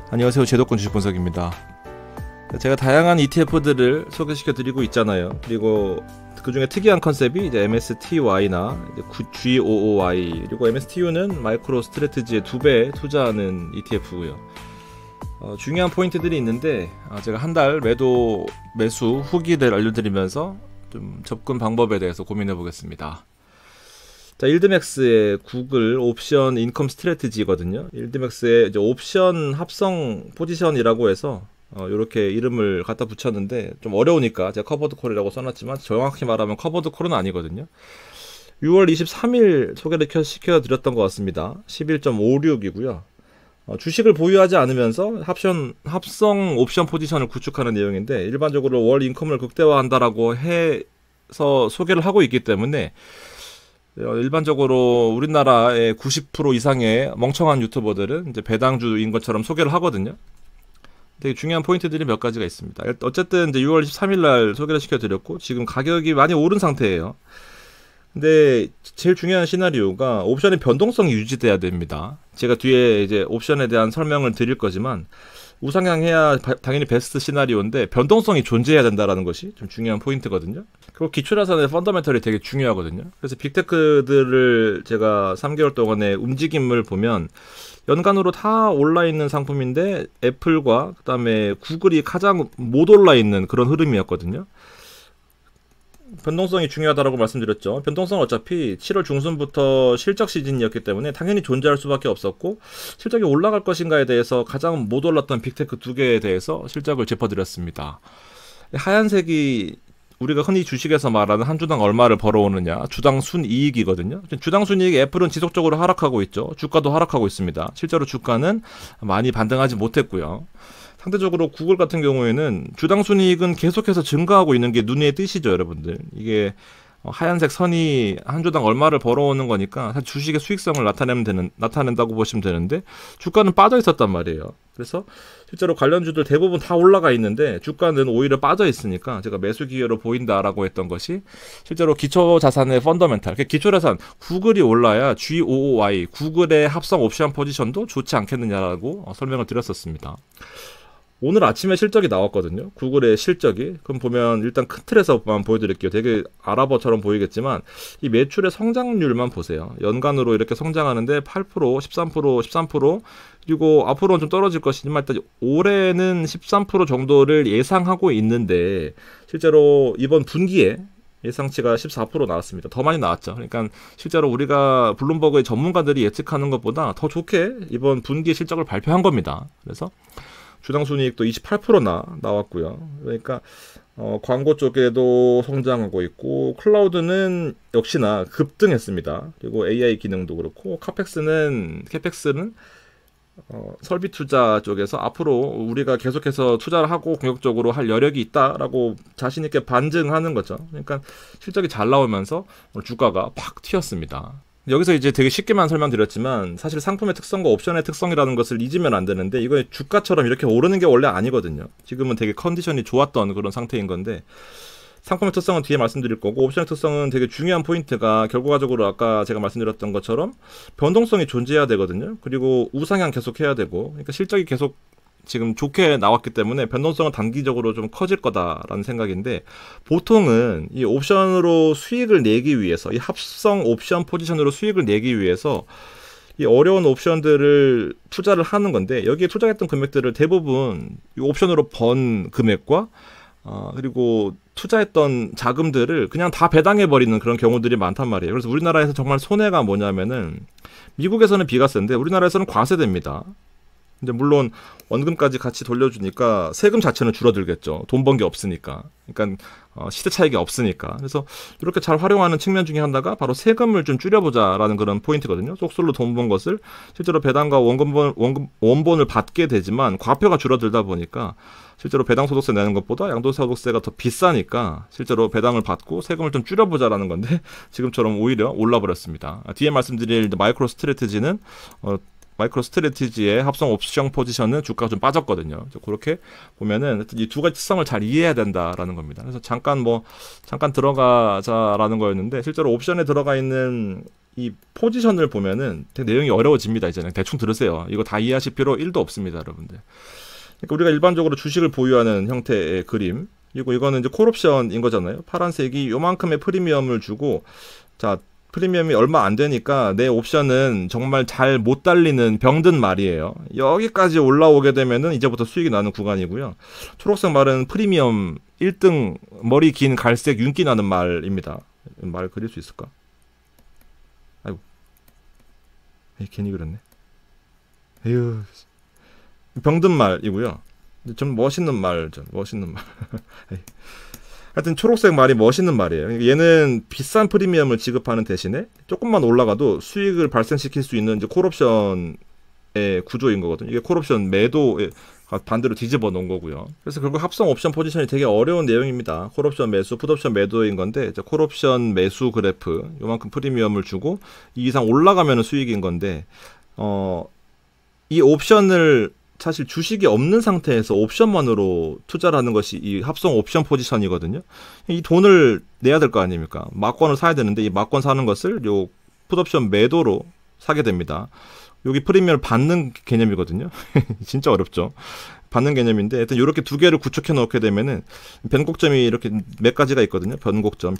안녕하세요. 제도권 주식 분석입니다. 제가 다양한 ETF들을 소개시켜 드리고 있잖아요. 그리고 그 중에 특이한 컨셉이 이제 MSTY나 GOOY, 그리고 MSTU는 마이크로 스트래티지의 2배 투자하는 ETF고요. 중요한 포인트들이 있는데 제가 한 달 매수 후기를 알려드리면서 좀 접근 방법에 대해서 고민해 보겠습니다. 자, 일드맥스의 구글 옵션 인컴 스트래티지거든요. 일드맥스의 이제 옵션 합성 포지션이라고 해서 이렇게 이름을 갖다 붙였는데 좀 어려우니까 제가 커버드 콜이라고 써놨지만 정확히 말하면 커버드 콜은 아니거든요. 6월 23일 소개를 시켜드렸던 것 같습니다. 11.56이고요. 주식을 보유하지 않으면서 합성 옵션 포지션을 구축하는 내용인데, 일반적으로 월 인컴을 극대화한다라고 해서 소개를 하고 있기 때문에 일반적으로 우리나라의 90% 이상의 멍청한 유튜버들은 이제 배당주인 것처럼 소개를 하거든요. 되게 중요한 포인트들이 몇 가지가 있습니다. 어쨌든 이제 6월 23일 날 소개를 시켜드렸고, 지금 가격이 많이 오른 상태예요. 근데 제일 중요한 시나리오가 옵션의 변동성이 유지돼야 됩니다. 제가 뒤에 이제 옵션에 대한 설명을 드릴 거지만, 우상향해야 당연히 베스트 시나리오인데 변동성이 존재해야 된다는 것이 좀 중요한 포인트거든요. 그리고 기초자산의 펀더멘털이 되게 중요하거든요. 그래서 빅테크들을 제가 3개월 동안의 움직임을 보면 연간으로 다 올라있는 상품인데 애플과 그 다음에 구글이 가장 못 올라있는 그런 흐름이었거든요. 변동성이 중요하다고 말씀드렸죠. 변동성은 어차피 7월 중순부터 실적 시즌이었기 때문에 당연히 존재할 수밖에 없었고, 실적이 올라갈 것인가에 대해서 가장 못 올랐던 빅테크 두 개에 대해서 실적을 짚어드렸습니다. 하얀색이 우리가 흔히 주식에서 말하는 한 주당 얼마를 벌어오느냐, 주당 순이익이거든요. 주당 순이익 애플은 지속적으로 하락하고 있죠. 주가도 하락하고 있습니다. 실제로 주가는 많이 반등하지 못했고요. 상대적으로 구글 같은 경우에는 주당 순이익은 계속해서 증가하고 있는 게 눈에 띄시죠, 여러분들. 이게 하얀색 선이 한 주당 얼마를 벌어오는 거니까 사실 주식의 수익성을 나타낸다고 보시면 되는데, 주가는 빠져 있었단 말이에요. 그래서 실제로 관련주들 대부분 다 올라가 있는데 주가는 오히려 빠져 있으니까 제가 매수 기회로 보인다라고 했던 것이, 실제로 기초자산의 펀더멘탈, 기초자산 구글이 올라야 GOOY, 구글의 합성 옵션 포지션도 좋지 않겠느냐라고 설명을 드렸었습니다. 오늘 아침에 실적이 나왔거든요. 구글의 실적이. 그럼 보면 일단 큰 틀에서만 보여드릴게요. 되게 아랍어처럼 보이겠지만 이 매출의 성장률만 보세요. 연간으로 이렇게 성장하는데 8%, 13%, 그리고 앞으로는 좀 떨어질 것이지만 일단 올해는 13% 정도를 예상하고 있는데, 실제로 이번 분기에 예상치가 14% 나왔습니다. 더 많이 나왔죠. 그러니까 실제로 우리가 블룸버그의 전문가들이 예측하는 것보다 더 좋게 이번 분기 실적을 발표한 겁니다. 그래서 주당 순이익도 28%나 나왔고요. 그러니까 광고 쪽에도 성장하고 있고, 클라우드는 역시나 급등했습니다. 그리고 AI 기능도 그렇고, 캐펙스는 설비 투자 쪽에서 앞으로 우리가 계속해서 투자를 하고 공격적으로 할 여력이 있다라고 자신 있게 반증하는 거죠. 그러니까 실적이 잘 나오면서 주가가 팍 튀었습니다. 여기서 이제 되게 쉽게만 설명드렸지만, 사실 상품의 특성과 옵션의 특성이라는 것을 잊으면 안 되는데, 이거 주가처럼 이렇게 오르는 게 원래 아니거든요. 지금은 되게 컨디션이 좋았던 그런 상태인 건데, 상품의 특성은 뒤에 말씀드릴 거고, 옵션의 특성은 되게 중요한 포인트가 결과적으로 아까 제가 말씀드렸던 것처럼 변동성이 존재해야 되거든요. 그리고 우상향 계속 해야 되고, 그러니까 실적이 계속 지금 좋게 나왔기 때문에 변동성은 단기적으로 좀 커질 거다라는 생각인데, 보통은 이 옵션으로 수익을 내기 위해서, 이 합성 옵션 포지션으로 수익을 내기 위해서 이 어려운 옵션들을 투자를 하는 건데, 여기에 투자했던 금액들을 대부분 이 옵션으로 번 금액과 그리고 투자했던 자금들을 그냥 다 배당해버리는 그런 경우들이 많단 말이에요. 그래서 우리나라에서 정말 손해가 뭐냐면은, 미국에서는 비과세인데 우리나라에서는 과세됩니다. 근데 물론 원금까지 같이 돌려주니까 세금 자체는 줄어들겠죠. 돈 번 게 없으니까. 그러니까 시대 차익이 없으니까. 그래서 이렇게 잘 활용하는 측면 중에 하나가 바로 세금을 좀 줄여보자라는 그런 포인트거든요. 쏙쏠로 돈 번 것을 실제로 배당과 원본을 받게 되지만 과표가 줄어들다 보니까 실제로 배당소득세 내는 것보다 양도소득세가 더 비싸니까 실제로 배당을 받고 세금을 좀 줄여보자라는 건데, 지금처럼 오히려 올라버렸습니다. 뒤에 말씀드릴 마이크로 스트래티지는 마이크로 스트래티지의 합성 옵션 포지션은 주가가 좀 빠졌거든요. 그렇게 보면은 이 두 가지 특성을 잘 이해해야 된다라는 겁니다. 그래서 잠깐 들어가자라는 거였는데, 실제로 옵션에 들어가 있는 이 포지션을 보면은 되게 내용이 어려워집니다. 이제는 대충 들으세요. 이거 다 이해하실 필요 1도 없습니다, 여러분들. 그러니까 우리가 일반적으로 주식을 보유하는 형태의 그림. 그리고 이거는 이제 콜옵션인 거잖아요. 파란색이 요만큼의 프리미엄을 주고, 자, 프리미엄이 얼마 안 되니까 내 옵션은 정말 잘 못 달리는 병든 말이에요. 여기까지 올라오게 되면은 이제부터 수익이 나는 구간이고요. 초록색 말은 프리미엄 1등 머리 긴 갈색 윤기 나는 말입니다. 말 그릴 수 있을까? 아이고. 에이, 괜히 그랬네. 에휴. 병든 말이고요. 좀 멋있는 말죠. 멋있는 말. 하여튼 초록색 말이 멋있는 말이에요. 얘는 비싼 프리미엄을 지급하는 대신에 조금만 올라가도 수익을 발생시킬 수 있는 이제 콜옵션의 구조인 거거든요. 이게 콜옵션 매도에 반대로 뒤집어 놓은 거고요. 그래서 결국 합성 옵션 포지션이 되게 어려운 내용입니다. 콜옵션 매수, 풋옵션 매도인 건데, 이제 콜옵션 매수 그래프 요만큼 프리미엄을 주고 이 이상 올라가면 수익인 건데, 이 옵션을 사실 주식이 없는 상태에서 옵션만으로 투자를 하는 것이 이 합성 옵션 포지션이거든요. 이 돈을 내야 될 거 아닙니까? 막권을 사야 되는데 이 막권 사는 것을 요 풋옵션 매도로 사게 됩니다. 여기 프리미엄을 받는 개념이거든요. 진짜 어렵죠. 받는 개념인데, 하여튼 이렇게 두 개를 구축해 놓게 되면은 변곡점이 이렇게 몇 가지가 있거든요. 변곡점.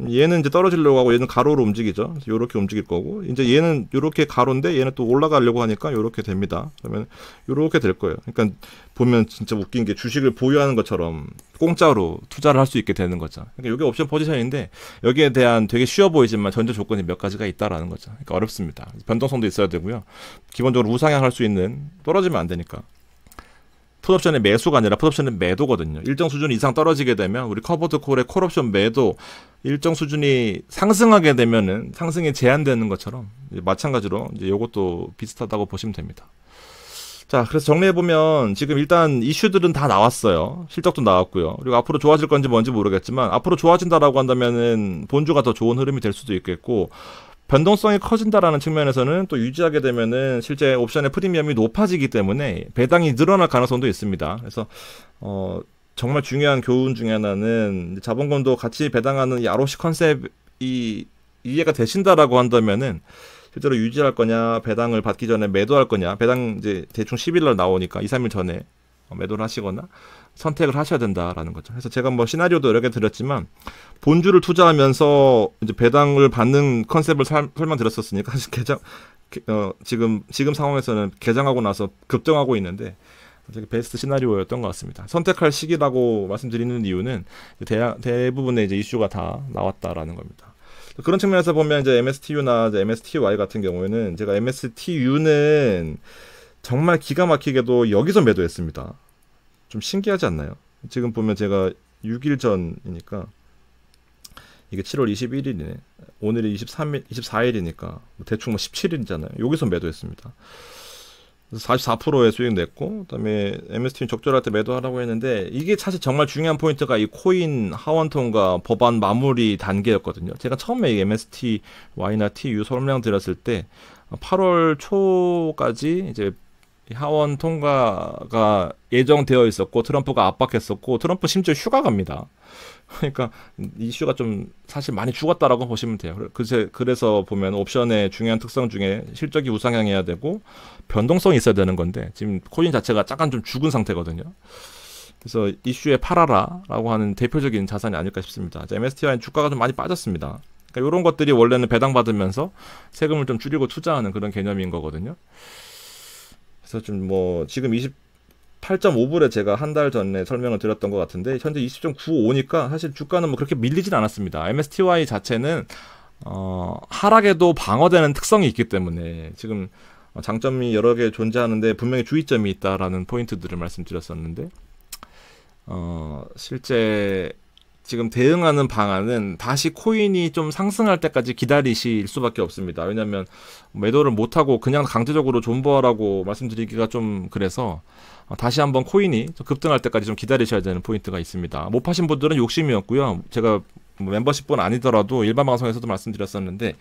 얘는 이제 떨어지려고 하고 얘는 가로로 움직이죠. 그래서 이렇게 움직일 거고, 이제 얘는 이렇게 가로인데 얘는 또 올라가려고 하니까 이렇게 됩니다. 그러면 이렇게 될 거예요. 그러니까 보면 진짜 웃긴 게 주식을 보유하는 것처럼 공짜로 투자를 할 수 있게 되는 거죠. 그러니까 이게 옵션 포지션인데 여기에 대한 되게 쉬워 보이지만 전제 조건이 몇 가지가 있다라는 거죠. 그러니까 어렵습니다. 변동성도 있어야 되고요. 기본적으로 우상향할 수 있는, 떨어지면 안 되니까. 풋옵션의 매수가 아니라 풋옵션의 매도거든요. 일정 수준 이상 떨어지게 되면 우리 커버드 콜의 콜옵션 매도 일정 수준이 상승하게 되면은 상승이 제한되는 것처럼 마찬가지로 이제 이것도 비슷하다고 보시면 됩니다. 자, 그래서 정리해보면 지금 일단 이슈들은 다 나왔어요. 실적도 나왔고요. 그리고 앞으로 좋아질 건지 뭔지 모르겠지만 앞으로 좋아진다라고 한다면은 본주가 더 좋은 흐름이 될 수도 있겠고, 변동성이 커진다라는 측면에서는 또 유지하게 되면은 실제 옵션의 프리미엄이 높아지기 때문에 배당이 늘어날 가능성도 있습니다. 그래서 정말 중요한 교훈 중에 하나는 자본금도 같이 배당하는 이 ROC 컨셉이 이해가 되신다라고 한다면은 실제로 유지할 거냐, 배당을 받기 전에 매도할 거냐, 배당 이제 대충 10일 날 나오니까 2, 3일 전에 매도를 하시거나 선택을 하셔야 된다라는 거죠. 그래서 제가 뭐 시나리오도 여러 개 드렸지만 본주를 투자하면서 이제 배당을 받는 컨셉을 설명드렸었으니까 사실 지금 상황에서는 개장하고 나서 급등하고 있는데 되게 베스트 시나리오였던 것 같습니다. 선택할 시기라고 말씀드리는 이유는 대부분의 이제 이슈가 다 나왔다라는 겁니다. 그런 측면에서 보면 이제 MSTU나 이제 MSTY 같은 경우에는 제가 MSTU는 정말 기가 막히게도 여기서 매도했습니다. 좀 신기하지 않나요? 지금 보면 제가 6일 전이니까 이게 7월 21일이네. 오늘이 24일이니까 대충 뭐 17일이잖아요. 여기서 매도했습니다. 44%의 수익 냈고, 그다음에 MST는 적절할 때 매도하라고 했는데 이게 사실 정말 중요한 포인트가 이 코인 하원 통과 법안 마무리 단계였거든요. 제가 처음에 이 MSTY나 TU 설명드렸을 때 8월 초까지 이제 하원 통과가 예정되어 있었고 트럼프가 압박했었고, 트럼프 심지어 휴가 갑니다. 그러니까 이슈가 좀 사실 많이 죽었다라고 보시면 돼요. 그래서 보면 옵션의 중요한 특성 중에 실적이 우상향해야 되고 변동성이 있어야 되는 건데 지금 코인 자체가 약간 좀 죽은 상태거든요. 그래서 이슈에 팔아라라고 하는 대표적인 자산이 아닐까 싶습니다. MSTI는 주가가 좀 많이 빠졌습니다. 그러니까 이런 것들이 원래는 배당받으면서 세금을 좀 줄이고 투자하는 그런 개념인 거거든요. 그래서 좀 뭐 지금 28.5불에 제가 한 달 전에 설명을 드렸던 것 같은데 현재 20.95니까 사실 주가는 뭐 그렇게 밀리진 않았습니다. MSTY 자체는 하락에도 방어되는 특성이 있기 때문에 지금 장점이 여러 개 존재하는데 분명히 주의점이 있다라는 포인트들을 말씀드렸었는데, 실제 지금 대응하는 방안은 다시 코인이 좀 상승할 때까지 기다리실 수밖에 없습니다. 왜냐하면 매도를 못하고 그냥 강제적으로 존버하라고 말씀드리기가 좀 그래서 다시 한번 코인이 급등할 때까지 좀 기다리셔야 되는 포인트가 있습니다. 못 파신 분들은 욕심이었고요. 제가 뭐 멤버십뿐 아니더라도 일반 방송에서도 말씀드렸었는데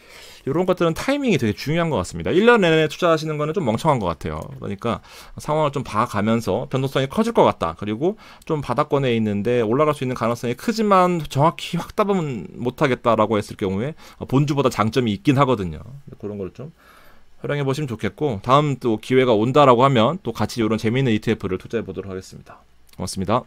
이런 것들은 타이밍이 되게 중요한 것 같습니다. 1년 내내 투자하시는 거는 좀 멍청한 것 같아요. 그러니까 상황을 좀 봐가면서 변동성이 커질 것 같다. 그리고 좀 바닥권에 있는데 올라갈 수 있는 가능성이 크지만 정확히 확답은 못하겠다라고 했을 경우에 본주보다 장점이 있긴 하거든요. 그런 걸 좀 활용해 보시면 좋겠고 다음 또 기회가 온다라고 하면 또 같이 이런 재미있는 ETF를 투자해 보도록 하겠습니다. 고맙습니다.